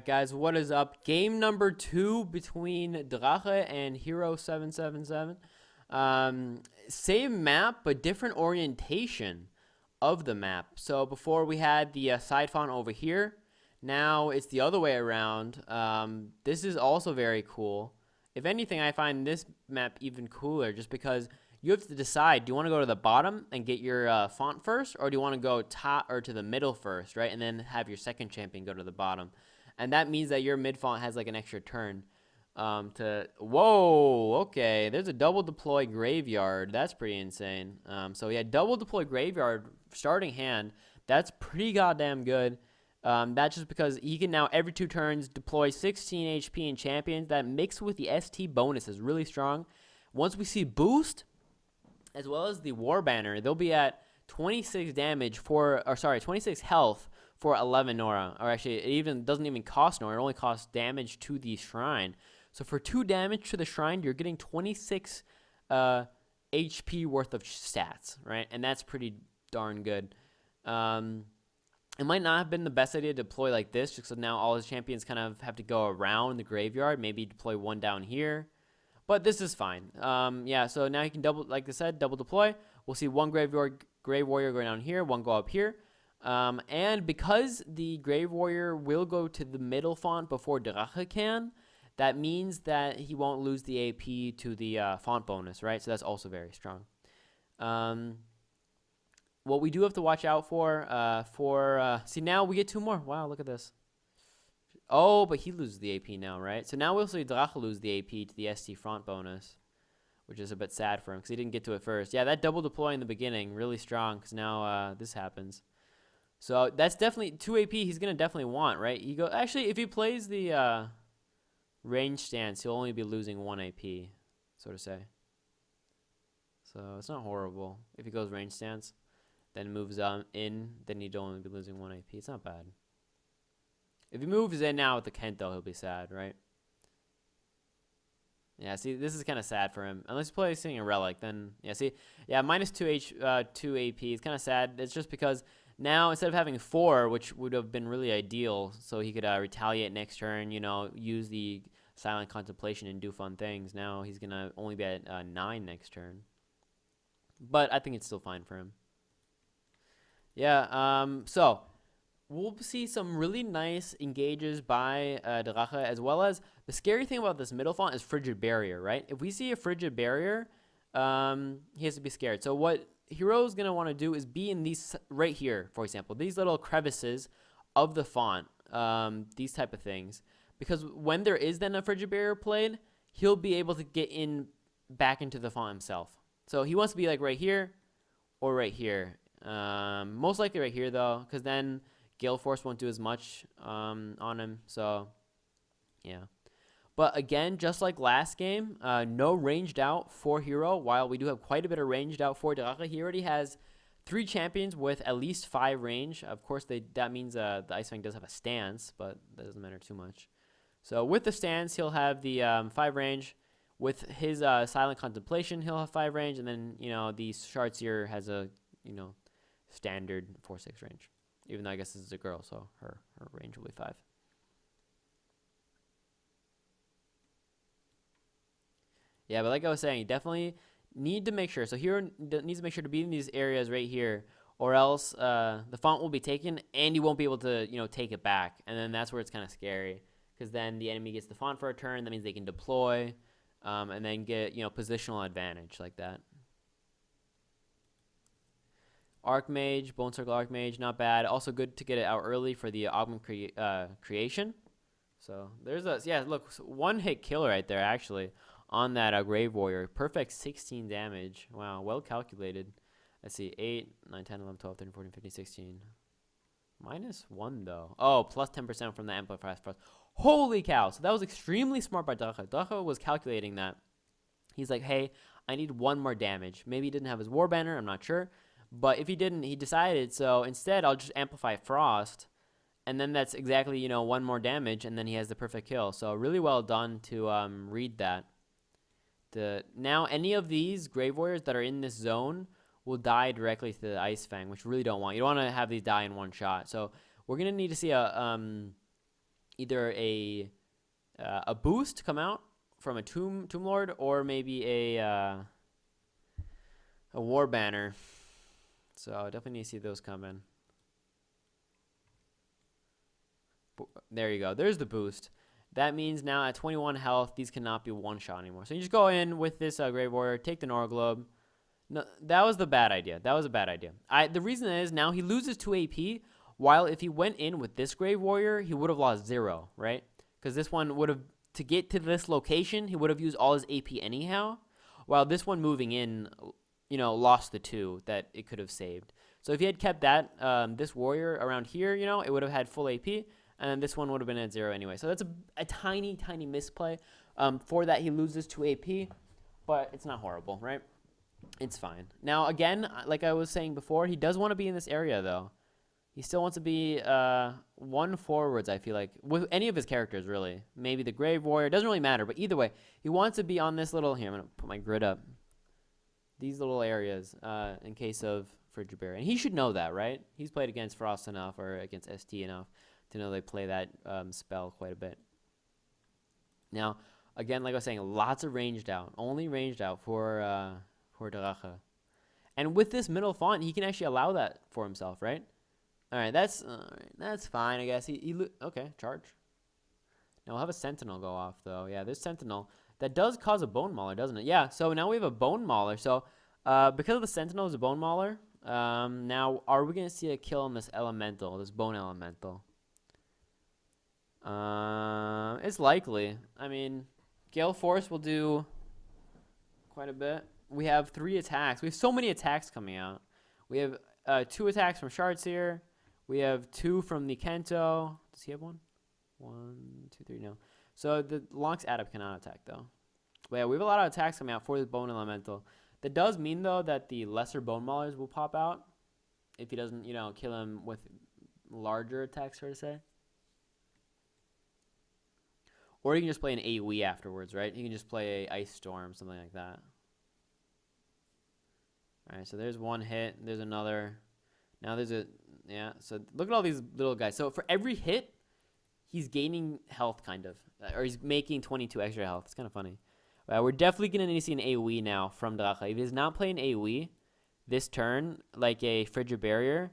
Guys, what is up? Game number 2 between Drache and Hero777. Same map, but different orientation of the map. So before we had the side font over here. Now it's the other way around. This is also very cool. If anything, I find this map even cooler just because you have to decide, do you want to go to the bottom and get your font first, or do you want to go top or to the middle first, right? And then have your second champion go to the bottom. And that means that your mid font has like an extra turn. Whoa, okay. There's a double deploy graveyard. That's pretty insane. So yeah, double deploy graveyard starting hand. That's pretty goddamn good. That's just because he can now every 2 turns deploy 16 HP in champions. That mixed with the ST bonus is really strong. Once we see boost, as well as the war banner, they'll be at 26 damage for, or sorry, 26 health for 11 Nora. Or actually, it doesn't even cost Nora. It only costs damage to the shrine. So for 2 damage to the shrine, you're getting 26 HP worth of stats, right? And that's pretty darn good. It might not have been the best idea to deploy like this, just because now all his champions kind of have to go around the graveyard. Maybe deploy 1 down here. But this is fine. Yeah, so now he can double, like I said, double deploy. We'll see 1 Grave Warrior go down here, 1 go up here. And because the Grave Warrior will go to the middle font before Drache can, that means that he won't lose the AP to the font bonus, right? So that's also very strong. What we do have to watch out for, see, now we get 2 more. Wow, look at this. Oh, but he loses the AP now, right? So now we'll see Drache lose the AP to the ST front bonus, which is a bit sad for him because he didn't get to it first. Yeah, that double deploy in the beginning, really strong because now this happens. So that's definitely 2 AP he's going to definitely want, right? Actually, if he plays the range stance, he'll only be losing 1 AP, so to say. So it's not horrible. If he goes range stance, then moves in, then he'd only be losing 1 AP. It's not bad. If he moves in now with the Kento, he'll be sad, right? Yeah, see, this is kind of sad for him. Unless he's placing a relic, then, yeah, see, yeah, minus 2 AP. It's kind of sad. It's just because now, instead of having 4, which would have been really ideal, so he could retaliate next turn, you know, use the Silent Contemplation and do fun things. Now he's going to only be at 9 next turn. But I think it's still fine for him. Yeah, so we'll see some really nice engages by Drache, as well as the scary thing about this middle font is Frigid Barrier, right? If we see a Frigid Barrier, he has to be scared. So what Hero's going to want to do is be in these right here, for example, these little crevices of the font, these type of things. Because when there is then a Frigid Barrier played, he'll be able to get in back into the font himself. So he wants to be like right here or right here. Most likely right here though, because then Gale Force won't do as much on him. So yeah, but again, just like last game, no ranged out for Hero, while we do have quite a bit of ranged out for Drache. He already has 3 champions with at least 5 range. Of course, that means the Ice Fang does have a stance, but that doesn't matter too much. So with the stance, he'll have the 5 range. With his Silent Contemplation, he'll have 5 range, and then, you know, the Shartsier has a, you know, standard 4/6 range. Even though I guess this is a girl, so her range will be 5. Yeah, but like I was saying, you definitely need to make sure. So Hero needs to make sure to be in these areas right here, or else the font will be taken, and you won't be able to, you know, take it back. And then that's where it's kind of scary, because then the enemy gets the font for a turn. That means they can deploy, and then get, you know, positional advantage like that. Archmage, Bone Circle Archmage, not bad. Also good to get it out early for the Augment creation. So there's a, yeah, look, 1-hit kill right there actually on that Grave Warrior. Perfect 16 damage. Wow, well calculated. Let's see, 8, 9, 10, 11, 12, 13, 14, 15, 16. Minus 1 though. Oh, plus 10% from the Amplifier Plus. Holy cow. So that was extremely smart by Drache. Drache was calculating that. He's like, hey, I need 1 more damage. Maybe he didn't have his War Banner, I'm not sure. But if he didn't, he decided, so instead I'll just amplify Frost, and then that's exactly, you know, 1 more damage, and then he has the perfect kill. So really well done to read that. Now any of these Grave Warriors that are in this zone will die directly to the Ice Fang, which you really don't want. You don't want to have these die in 1 shot. So we're going to need to see a either a boost come out from a Tomb Lord, or maybe a War Banner. So definitely need to see those come in. There you go. There's the boost. That means now at 21 health, these cannot be one shot anymore. So you just go in with this Grave Warrior, take the Nora Globe. No, that was the bad idea. That was a bad idea. The reason is now he loses 2 AP, while if he went in with this Grave Warrior, he would have lost 0, right? Because this one would have, to get to this location, he would have used all his AP anyhow, while this one moving in, you know, lost the 2 that it could have saved. So if he had kept that, this Warrior around here, you know, it would have had full AP, and this one would have been at 0 anyway. So that's a tiny, tiny misplay. For that, he loses 2 AP, but it's not horrible, right? It's fine. Now, again, like I was saying before, he does want to be in this area, though. He still wants to be one forwards, I feel like, with any of his characters, really. Maybe the Grave Warrior. It doesn't really matter, but either way, he wants to be on this little... Here, I'm going to put my grid up. These little areas in case of Frigid Barrier. And he should know that, right? He's played against Frost enough, or against ST enough, to know they play that spell quite a bit. Now, again, like I was saying, lots of ranged out. Only ranged out for Drache. And with this middle font, he can actually allow that for himself, right? All right, that's fine, I guess. Okay, charge. Now we'll have a Sentinel go off, though. Yeah, this Sentinel. That does cause a Bone Mauler, doesn't it? Yeah, so now we have a Bone Mauler. So because of the Sentinel is a Bone Mauler, now are we going to see a kill on this Elemental, this Bone Elemental? It's likely. I mean, Gale Force will do quite a bit. We have 3 attacks. We have so many attacks coming out. We have 2 attacks from Shards here. We have 2 from the Kento. Does he have 1? 1, 2, 3, no. So the Lynx Adept cannot attack, though. But yeah, we have a lot of attacks coming out for the Bone Elemental. That does mean, though, that the lesser Bone Maulers will pop out if he doesn't, you know, kill him with larger attacks, so to say. Or you can just play an AoE afterwards, right? You can just play a Ice Storm, something like that. All right, so there's 1 hit. There's another. Now there's a... Yeah, so look at all these little guys. So for every hit, he's gaining health, kind of. Or he's making 22 extra health. It's kind of funny. We're definitely going to need to see an AoE now from Drache. If he does not play an AoE this turn, like a Frigid Barrier,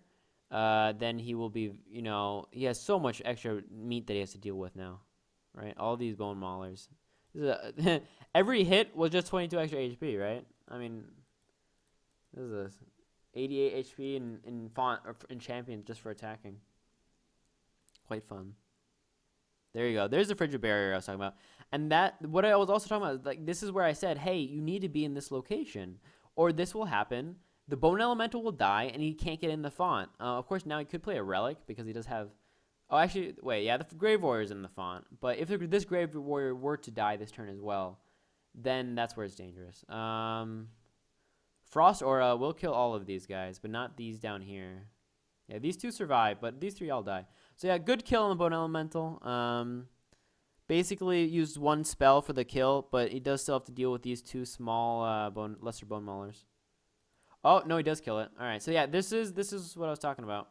then he will be, you know... He has so much extra meat that he has to deal with now. Right? All these Bone Maulers. Every hit was just 22 extra HP, right? I mean... This is 88 HP in font or in champions just for attacking. Quite fun. There you go. There's the Frigid Barrier I was talking about. And that, what I was also talking about, is like, this is where I said, hey, you need to be in this location, or this will happen. The Bone Elemental will die, and he can't get in the font. Of course, now he could play a Relic, because he does have... Oh, actually, wait, yeah, the Grave Warrior is in the font. But if this Grave Warrior were to die this turn as well, then that's where it's dangerous. Frost Aura will kill all of these guys, but not these down here. Yeah, these 2 survive, but these 3 all die. So yeah, good kill on the Bone Elemental. Basically used 1 spell for the kill, but he does still have to deal with these 2 small lesser Bone Maulers. Oh, no, he does kill it. All right, so yeah, this is what I was talking about.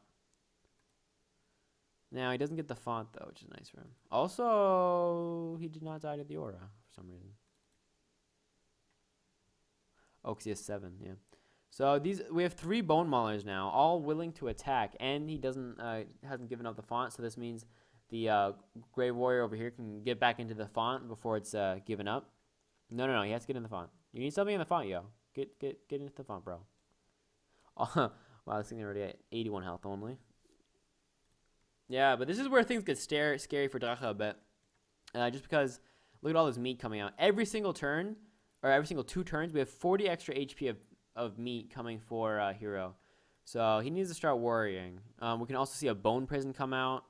Now, he doesn't get the font, though, which is nice for him. Also, he did not die to the Aura for some reason. Oh, because he has 7, yeah. So we have 3 Bone Maulers now, all willing to attack, and he hasn't given up the font, so this means the Grave Warrior over here can get back into the font before it's given up. No, he has to get in the font. You need something in the font, yo. Get into the font, bro. Wow, this thing already at 81 health only. Yeah, but this is where things get scary for Drache a bit. Just because, look at all this meat coming out. Every single turn... or every single 2 turns, we have 40 extra HP of meat coming for Hero. So he needs to start worrying. We can also see a Bone Prison come out.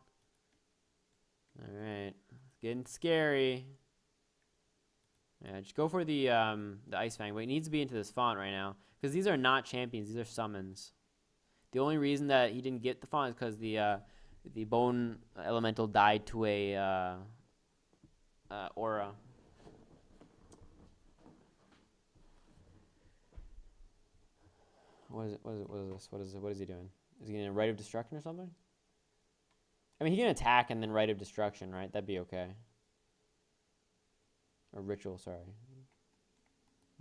All right. It's getting scary. Yeah, just go for the Ice Fang. But he needs to be into this font right now, because these are not champions. These are summons. The only reason that he didn't get the font is because the Bone Elemental died to a Aura. What is this? What is he doing? Is he getting a Rite of Destruction or something? I mean, he can attack and then Rite of Destruction, right? That'd be okay. Or Ritual, sorry.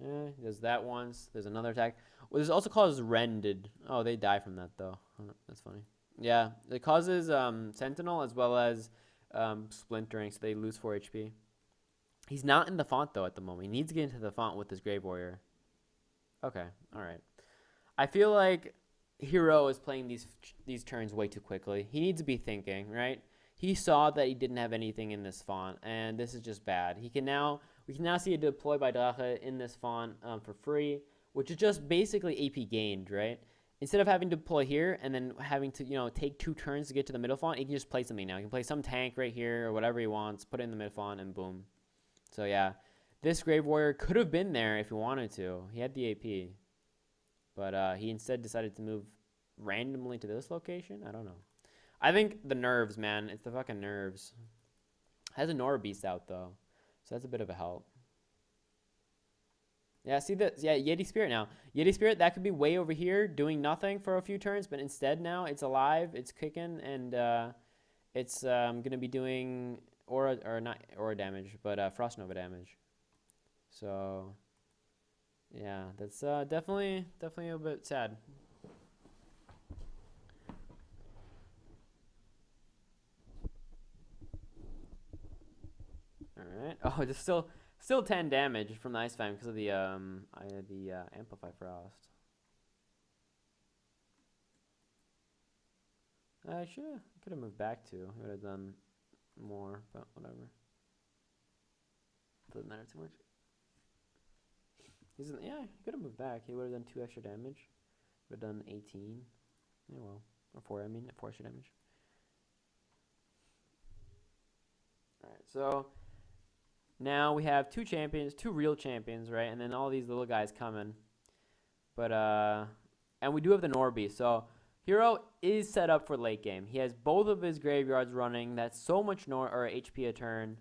Yeah, he does that once. There's another attack. Well, this also causes Rended. Oh, they die from that, though. That's funny. Yeah, it causes Sentinel as well as Splintering, so they lose 4 HP. He's not in the font, though, at the moment. He needs to get into the font with his Grave Warrior. Okay, all right. I feel like Hero is playing these turns way too quickly. He needs to be thinking, right? He saw that he didn't have anything in this font, and this is just bad. We can now see a deploy by Drache in this font for free, which is just basically AP gained, right? Instead of having to deploy here and then having to, take 2 turns to get to the middle font, he can just play something now. He can play some tank right here or whatever he wants, put it in the mid font, and boom. So yeah, this Grave Warrior could have been there if he wanted to. He had the AP, but he instead decided to move randomly to this location. I don't know. I think the nerves, man. It's the fucking nerves. Has a Nora Beast out, though, so that's a bit of a help. Yeah, see this? Yeah, Yeti Spirit now. Yeti Spirit, that could be way over here doing nothing for a few turns, but instead now it's alive, it's kicking, and it's going to be doing not aura damage, but Frost Nova damage. So, yeah, that's definitely a bit sad. Alright. Oh, there's still 10 damage from the Ice Fang because of the Amplify Frost. I could have moved back too. I would have done more, but whatever. Doesn't matter too much. Yeah, he could have moved back. He would have done 2 extra damage. Would have done 18. Yeah, well, or 4. I mean, 4 extra damage. All right, so now we have 2 champions, 2 real champions, right? And then all these little guys coming. But and we do have the Norby. So Hero is set up for late game. He has both of his graveyards running. That's so much HP a turn,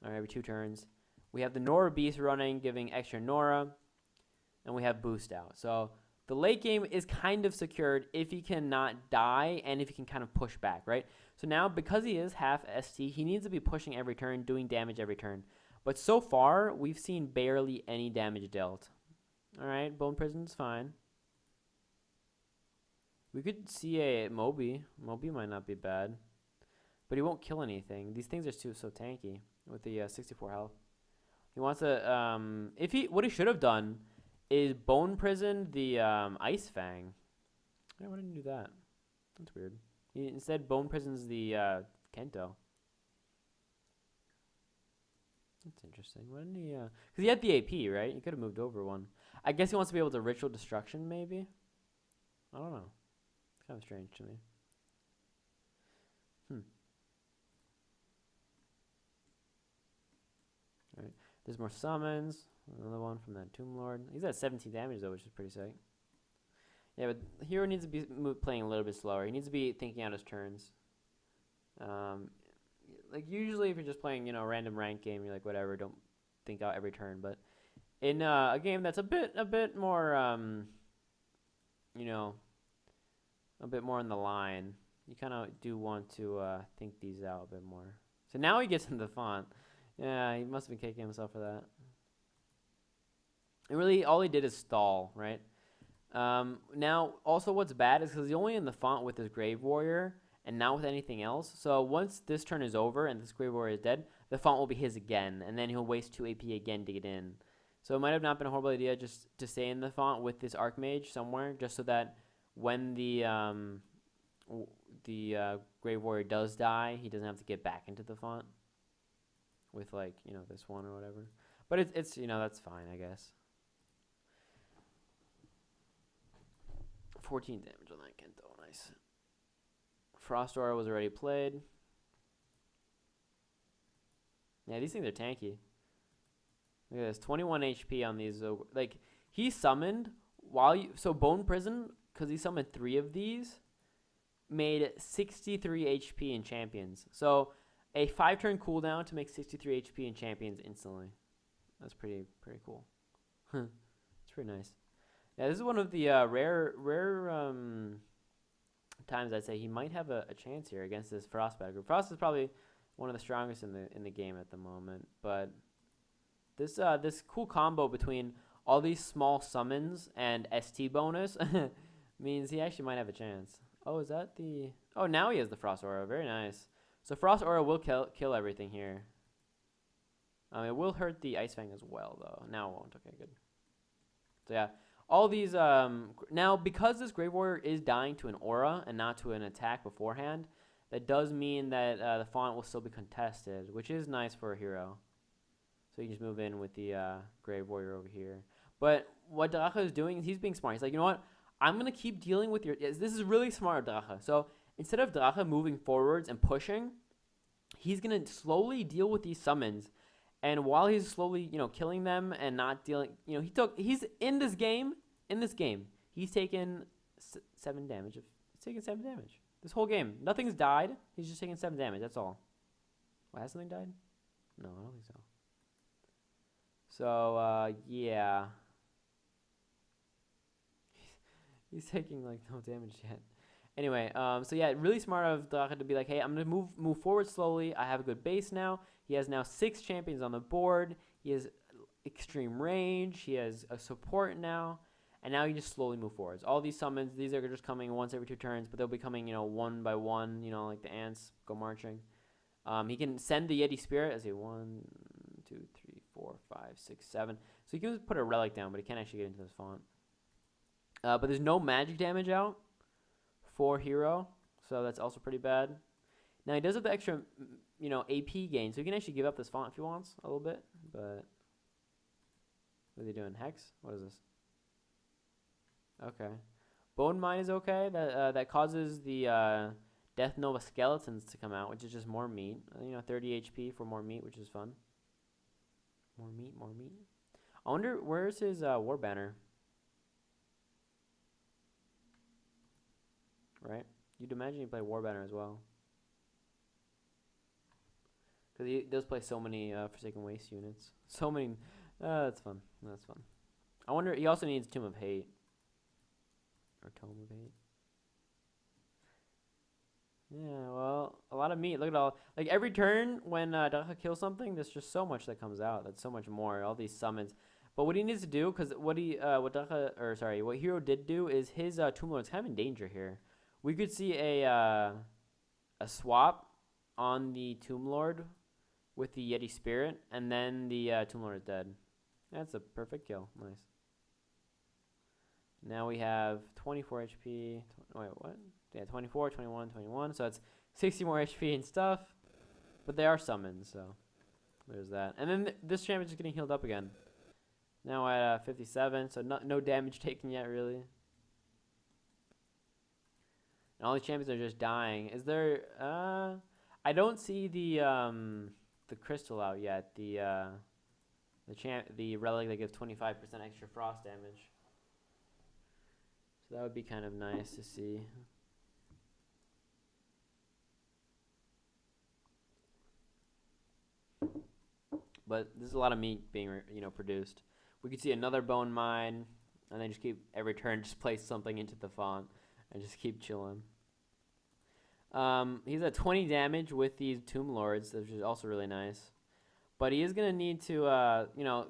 or every 2 turns. We have the Nora Beast running, giving extra Nora, and we have boost out. So the late game is kind of secured if he cannot die and if he can kind of push back, right? So now, because he is half ST, he needs to be pushing every turn, doing damage every turn. But so far, we've seen barely any damage dealt. All right, Bone Prison's fine. We could see a Moby. Moby might not be bad, but he won't kill anything. These things are so tanky with the 64 health. He wants to what he should have done is Bone Prison the Ice Fang. Yeah, why didn't he do that? That's weird. He instead Bone Prisons the Kento. That's interesting. Why didn't he? Because he had the AP, right? He could have moved over one. I guess he wants to be able to Ritual Destruction, maybe. I don't know. It's kind of strange to me. All right. There's more summons. Another one from that Tomb Lord. He's at 17 damage though, which is pretty sick. Yeah, but Hero needs to be playing a little bit slower. He needs to be thinking out his turns. Like usually if you're just playing, a random rank game, you're like, whatever, don't think out every turn. But in a game that's a bit more, a bit more on the line, you kind of do want to think these out a bit more. So now he gets into the font. Yeah, he must have been kicking himself for that. And really, all he did is stall, right? Now, also what's bad is because he's only in the font with his Grave Warrior and not with anything else. So once this turn is over and this Grave Warrior is dead, the font will be his again, and then he'll waste 2 AP again to get in. So it might have not been a horrible idea just to stay in the font with this Archmage somewhere, just so that when the Grave Warrior does die, he doesn't have to get back into the font with, like, this one or whatever. But it's that's fine, I guess. 14 damage on that Kento. Nice. Frost Aura was already played. Yeah, these things are tanky. Look at this. 21 HP on these. Like, he summoned so Bone Prison, because he summoned 3 of these, made 63 HP in champions. So a 5-turn cooldown to make 63 HP in champions instantly. That's pretty cool. It's pretty nice. Yeah, this is one of the rare times I'd say he might have a chance here against this Frost battle group. Frost is probably one of the strongest in the game at the moment, but this cool combo between all these small summons and ST bonus means he actually might have a chance. Oh, is that the... Oh, now he has the Frost Aura. Very nice. So Frost Aura will kill everything here. It will hurt the Ice Fang as well, though. Now it won't. Okay, good. So yeah, all these... now, because this Grave Warrior is dying to an Aura and not to an attack beforehand, that does mean that the font will still be contested, which is nice for a hero. So you can just move in with the Grave Warrior over here. But what Drache is doing is he's being smart. He's like, you know what? I'm going to keep dealing with your... This is really smart, Drache. So instead of Drache moving forwards and pushing, he's going to slowly deal with these summons. And while he's slowly, killing them and not dealing... he's in this game, he's taken 7 damage. He's taken 7 damage. This whole game. Nothing's died. He's just taking 7 damage. That's all. Wait, has something died? No, I don't think so. So, yeah. He's taking, like, no damage yet. Anyway, so yeah, really smart of Drache to be like, hey, I'm going to move forward slowly. I have a good base now. He has now 6 champions on the board. He has extreme range. He has a support now. And now you just slowly move forwards. All these summons, these are just coming once every 2 turns, but they'll be coming, one by one, like the ants go marching. He can send the Yeti Spirit as a 1, 2, 3, 4, 5, 6, 7. So he can just put a relic down, but he can't actually get into this font. But there's no magic damage out for Hero, so that's also pretty bad. Now he does have the extra, AP gain, so he can actually give up this font if he wants a little bit. But what is he doing? Hex? What is this? Okay, Bone Mine is okay. That causes the Death Nova skeletons to come out, which is just more meat. 30 HP for more meat, which is fun. More meat, more meat. I wonder where's his War Banner. Right? You'd imagine he play War Banner as well. Because he does play so many Forsaken Waste units. So many. That's fun. That's fun. I wonder, he also needs Tomb of Hate. Or Tome of Hate. Yeah, well, a lot of meat. Look at all. Like, every turn when Drache kills something, there's just so much that comes out. That's so much more. All these summons. But what he needs to do, because what Hero did do is his Tomb Lord's kind of in danger here. We could see a swap on the Tomb Lord with the Yeti Spirit, and then the Tomb Lord is dead. That's a perfect kill. Nice. Now we have 24 HP. Wait, what? Yeah, 24, 21, 21. So it's 60 more HP and stuff. But they are summoned, so there's that. And then this champion is getting healed up again. Now at 57, so no damage taken yet, really. And all these champions are just dying. Is there... I don't see the crystal out yet. The relic that gives 25% extra frost damage. So that would be kind of nice to see. But there's a lot of meat being produced. We could see another bone mine, and then just keep every turn just place something into the font and just keep chilling. He's at 20 damage with these Tomb Lords, which is also really nice. But he is gonna need to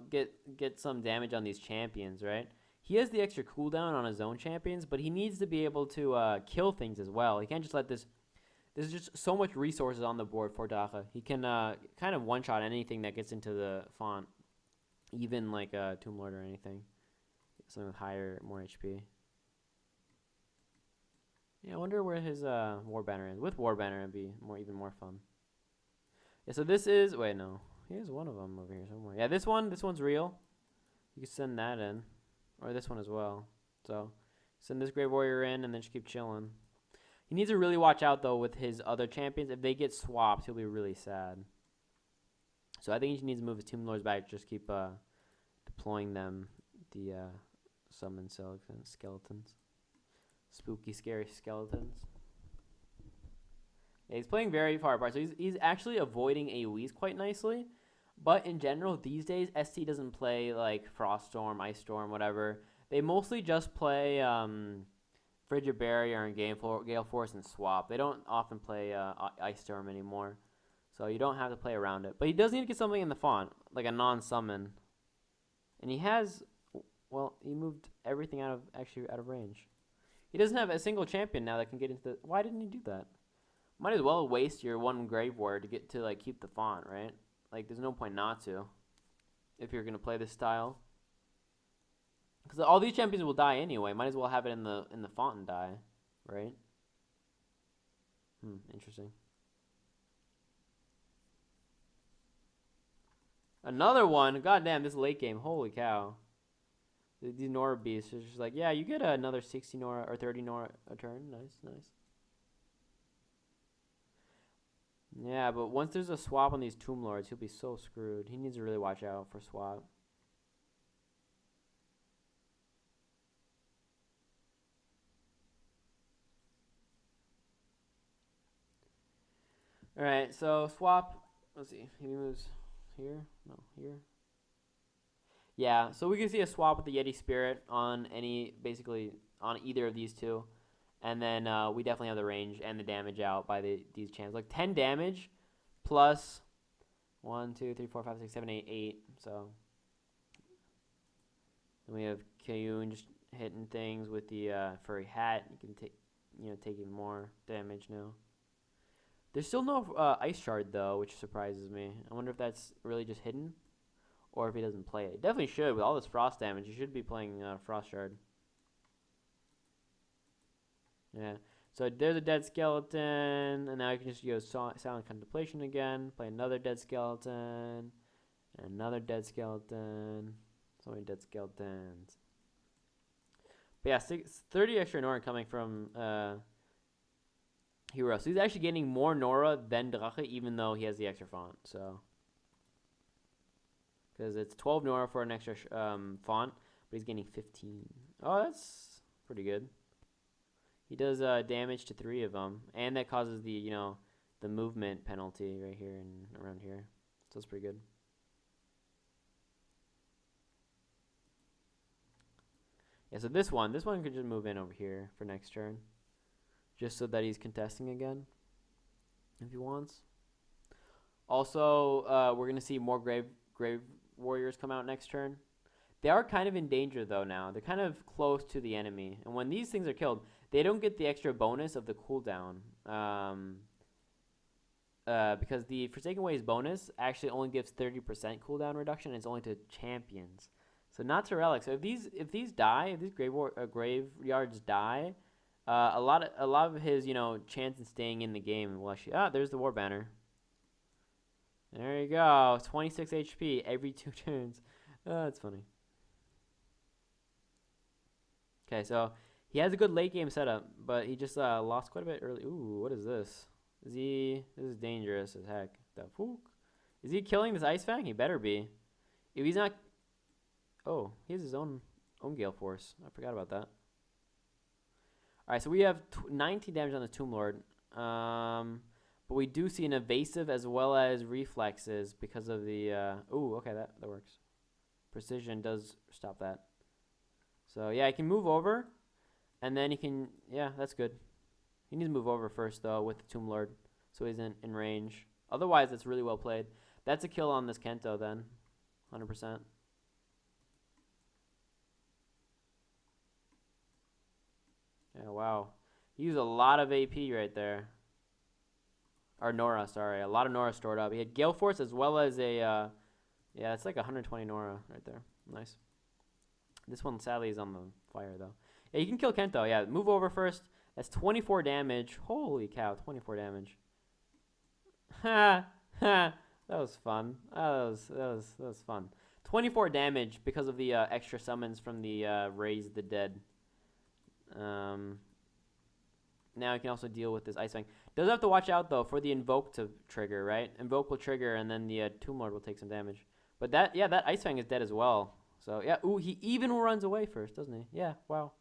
get some damage on these champions, right? He has the extra cooldown on his own champions, but he needs to be able to kill things as well. He can't just let this... There's just so much resources on the board for Drache. He can kind of one-shot anything that gets into the font, even like a Tomb Lord or anything. Something with more HP. Yeah, I wonder where his War Banner is. With War Banner, it'd be even more fun. Yeah, so this is... Wait, no. Here's one of them over here somewhere. Yeah, this one's real. You can send that in. Or this one as well. So, send this Grave Warrior in and then just keep chilling. He needs to really watch out, though, with his other champions. If they get swapped, he'll be really sad. So I think he needs to move his Tomb Lords back. Just keep deploying them, the summon skeletons. Spooky, scary skeletons. Yeah, he's playing very far apart. So he's actually avoiding AoEs quite nicely. But in general, these days, ST doesn't play like Frost Storm, Ice Storm, whatever. They mostly just play Frigid Barrier and Gale Force and swap. They don't often play Ice Storm anymore, so you don't have to play around it. But he does need to get something in the font, like a non-summon. And he has, well, he moved everything out of range. He doesn't have a single champion now that can get into the. Why didn't he do that? Might as well waste your one Grave Warrior to get to keep the font, right? Like, there's no point not to, if you're gonna play this style. Because all these champions will die anyway. Might as well have it in the font and die, right? Interesting. Another one. God damn, this late game. Holy cow. These Nora beasts are just like, yeah, you get another 60 Nora or 30 Nora a turn. Nice, nice. Yeah, but once there's a swap on these Tomb Lords, he'll be so screwed. He needs to really watch out for swap. Alright, so swap. Let's see. He moves here. No, here. Yeah, so we can see a swap with the Yeti Spirit on basically on either of these two. And then we definitely have the range and the damage out by these champs. Like 10 damage plus 1, 2, 3, 4, 5, 6, 7, 8, 8. So then we have Kayun just hitting things with the furry hat. You can take even more damage now. There's still no Ice Shard though, which surprises me. I wonder if that's really just hidden, or if he doesn't play it. Definitely should. With all this frost damage, you should be playing Frost Shard. Yeah. So there's a dead skeleton, and now you can just use Silent Contemplation again. Play another dead skeleton, and another dead skeleton. So many dead skeletons. But yeah, 30 extra Nora coming from Hero. So he's actually getting more Nora than Drache, even though he has the extra font. So, because it's 12 Nora for an extra font, but he's getting 15. Oh, that's pretty good. He does damage to 3 of them, and that causes the the movement penalty right here and around here. So it's pretty good. Yeah. So this one could just move in over here for next turn, just so that he's contesting again, if he wants. Also, we're gonna see more Grave Warriors come out next turn. They are kind of in danger though now. They're kind of close to the enemy, and when these things are killed, they don't get the extra bonus of the cooldown. Because the Forsaken Ways bonus actually only gives 30% cooldown reduction, and it's only to champions. So not to relics. So if these die, if these graveyards die, a lot of his chance in staying in the game will actually. There's the War Banner. There you go. 26 HP every 2 turns. That's funny. Okay, so he has a good late game setup, but he just lost quite a bit early. Ooh, what is this? This is dangerous as heck. The fuck? Is he killing this Ice Fang? He better be. If he's not. Oh, he has his own Gale Force. I forgot about that. Alright, so we have 19 damage on the Tomb Lord. But we do see an evasive as well as reflexes because of the. Ooh, okay, that works. Precision does stop that. So yeah, he can move over, and then he can. Yeah, that's good. He needs to move over first though with the Tomb Lord, so he's in range. Otherwise, it's really well played. That's a kill on this Kento then, 100%. Yeah, wow. He used a lot of AP right there. Or Nora, sorry. A lot of Nora stored up. He had Gale Force as well as a... yeah, it's like 120 Nora right there. Nice. This one, sadly, is on the fire, though. Yeah, you can kill Kento. Yeah, move over first. That's 24 damage. Holy cow, 24 damage. Ha! Ha! That was fun. That was fun. 24 damage because of the extra summons from the Raise the Dead. Now you can also deal with this Ice Fang. Does have to watch out though for the Invoke to trigger, right? Invoke will trigger, and then the Tomb Lord will take some damage. But that Ice Fang is dead as well. So yeah, ooh, he even runs away first, doesn't he? Yeah, wow.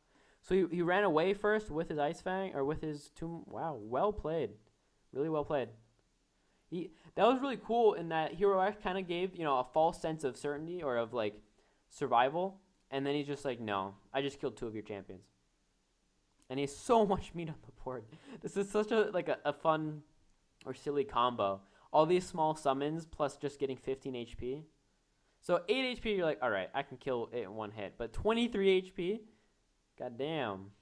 So he ran away first with his Ice Fang or with his Tomb. Wow, well played, really well played. That was really cool in that Hero X kind of gave a false sense of certainty or of like survival, and then he's just like, no, I just killed 2 of your champions. And he has so much meat on the board. This is such a fun or silly combo. All these small summons plus just getting 15 HP. So 8 HP, you're like, all right, I can kill it in one hit. But 23 HP? God damn.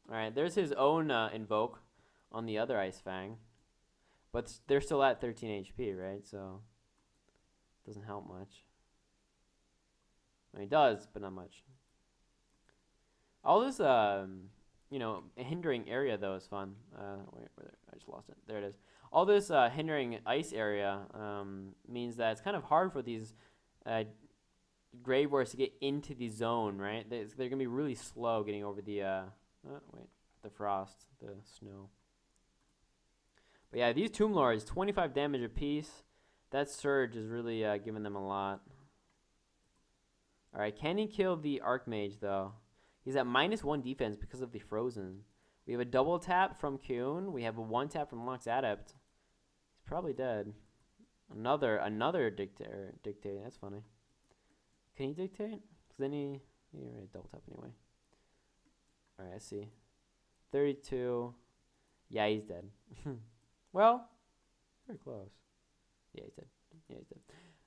All right, there's his own invoke on the other Ice Fang. But they're still at 13 HP, right? So doesn't help much. I mean, it does, but not much. All this, you know, hindering area, though, is fun. Wait, I just lost it. There it is. All this hindering ice area means that it's kind of hard for these Grave Warriors to get into the zone, right? They're going to be really slow getting over the, the frost, the snow. But yeah, these Tomb Lords, 25 damage apiece. That surge is really giving them a lot. Alright, can he kill the Archmage, though? He's at -1 defense because of the Frozen. We have a double tap from Kuhn. We have a 1 tap from Lux Adept. He's probably dead. Another dictate. That's funny. Can he dictate? Because then he already double tap anyway. Alright, I see. 32. Yeah, he's dead. Well, very close. Yeah, he's dead. Yeah, he's dead.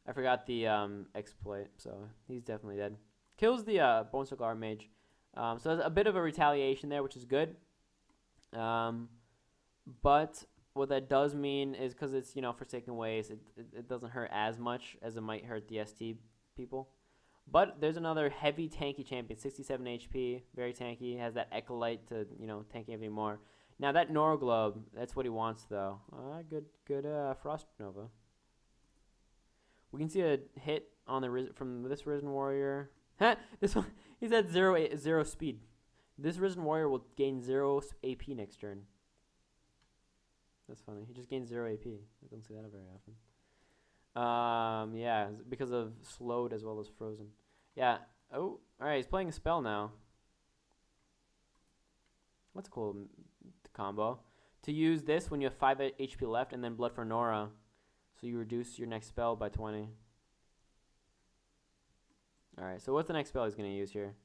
I forgot the exploit, so he's definitely dead. Kills the Bone Circle Archmage. So there's a bit of a retaliation there, which is good. But what that does mean is because it's, you know, Forsaken Ways, it doesn't hurt as much as it might hurt the ST people. But there's another heavy tanky champion, 67 HP, very tanky. Has that Echolite to, you know, tank even more. Now that Noroglobe, that's what he wants though. Good Frost Nova. We can see a hit on the from this Risen Warrior. This one, he's at 0 speed. This Risen Warrior will gain 0 AP next turn. That's funny. He just gains 0 AP. I don't see that very often. Yeah, because of slowed as well as frozen. Yeah. Oh, all right. He's playing a spell now. What's a cool combo? To use this when you have 5 HP left, and then Blood for Nora, so you reduce your next spell by 20. All right. So what's the next spell he's gonna use here?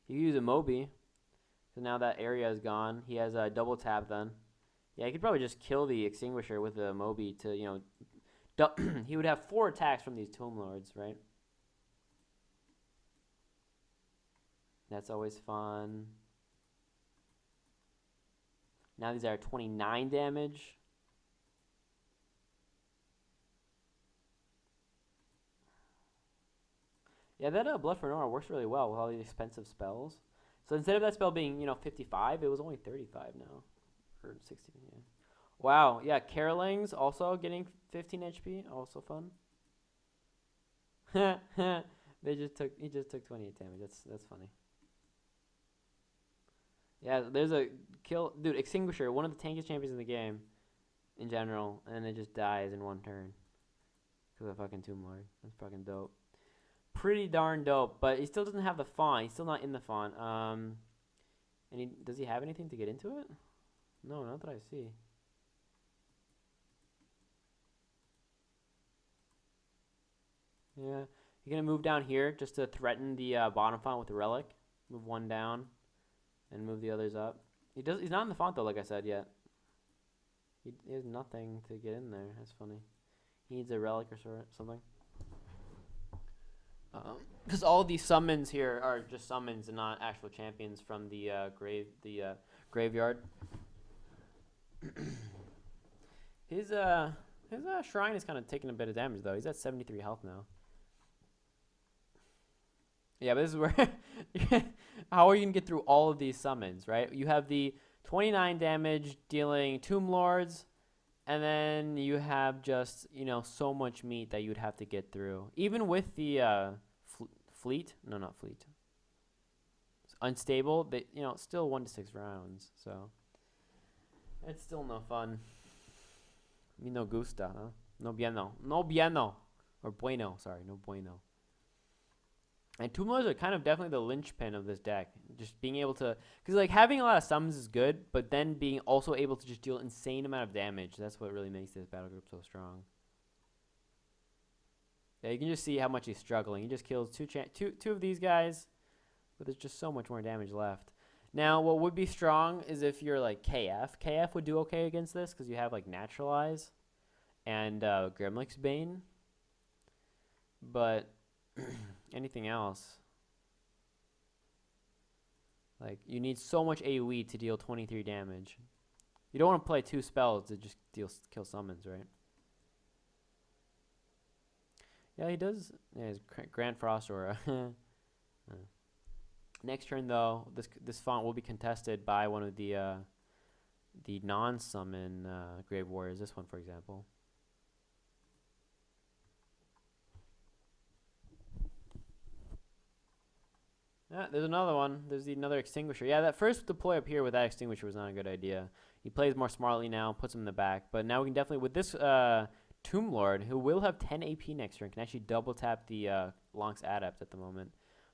He can use a Moby. So now that area is gone. He has a double tap then. Yeah, he could probably just kill the Extinguisher with a Moby to, you know, he would have 4 attacks from these Tomb Lords, right? That's always fun. Now these are 29 damage. Yeah, that Blood for Nora works really well with all these expensive spells. So instead of that spell being, you know, 55, it was only 35 now. Or 60, yeah. Wow, yeah, Caroling's also getting 15 HP, also fun. He just took 28 damage. That's funny. Yeah, there's a kill, dude, Extinguisher, one of the tankiest champions in the game in general, and it just dies in 1 turn. Because of fucking Tomb Lord. That's fucking dope. Pretty darn dope, but he still doesn't have the font. He's still not in the font. And does he have anything to get into it? No, not that I see. Yeah, you're gonna move down here just to threaten the bottom font with the relic. Move 1 down, and move the others up. He's not in the font though, like I said yet. He has nothing to get in there. That's funny. He needs a relic or something. Because all these summons here are just summons and not actual champions from the graveyard. His shrine is kind of taking a bit of damage though. He's at 73 health now. Yeah, but this is where how are you gonna get through all of these summons, right? You have the 29 damage dealing Tomb Lords, and then you have just, you know, so much meat that you'd have to get through, even with the fleet. No, not fleet. It's unstable. But you know, still 1 to 6 rounds, so it's still no fun. Me no gusta, huh? No bueno. No bueno. Or bueno, sorry, no bueno. And Tomb Lords are kind of definitely the linchpin of this deck. Just being able to, because like having a lot of summons is good, but then being also able to just deal insane amount of damage. That's what really makes this battle group so strong. Yeah, you can just see how much he's struggling. He just kills two of these guys, but there's just so much more damage left. Now, what would be strong is if you're like KF. KF would do okay against this because you have like Naturalize and Grimlick's Bane. But anything else, like you need so much AoE to deal 23 damage. You don't want to play 2 spells to just kill summons, right? Yeah, he does. Yeah, he's Grant Frost Aura. Next turn, though, this font will be contested by one of the non-summon Grave Warriors. This one, for example. Yeah, there's another one. There's another Extinguisher. Yeah, that first deploy up here with that Extinguisher was not a good idea. He plays more smartly now, puts him in the back. But now we can definitely, with this Tomb Lord, who will have 10 AP next turn, can actually double tap the Lonx Adept at the moment.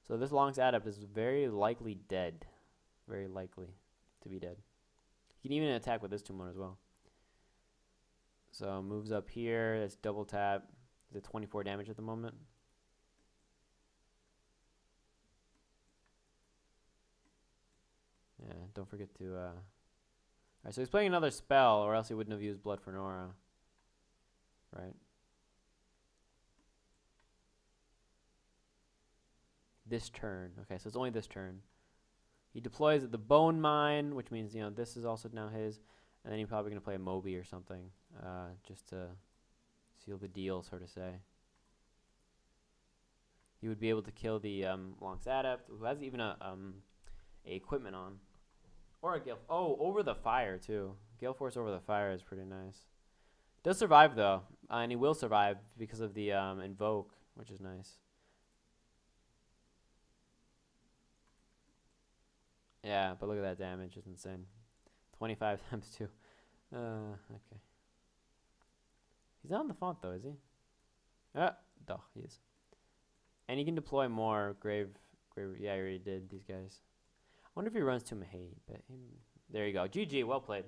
So this Lonx Adept is very likely dead. Very likely to be dead. He can even attack with this Tomb Lord as well. So moves up here. It's double tap. Is it 24 damage at the moment? Yeah, don't forget to... Alright, so he's playing another spell, or else he wouldn't have used Blood for Nora. Right? This turn. Okay, so it's only this turn. He deploys the Bone Mine, which means, you know, this is also now his. And then he's probably going to play a Moby or something, just to seal the deal, so to say. He would be able to kill the Lonx Adept, who has even a equipment on. Or a Gale... Oh, over the fire, too. Gale Force over the fire is pretty nice. Does survive, though. And he will survive because of the Invoke, which is nice. Yeah, but look at that damage. It's insane. 25 times 2. Okay. He's not on the font, though, is he? Duh, he is. And he can deploy more grave... Yeah, I already did these guys. I wonder if he runs to Mahate, but there you go. GG, well played.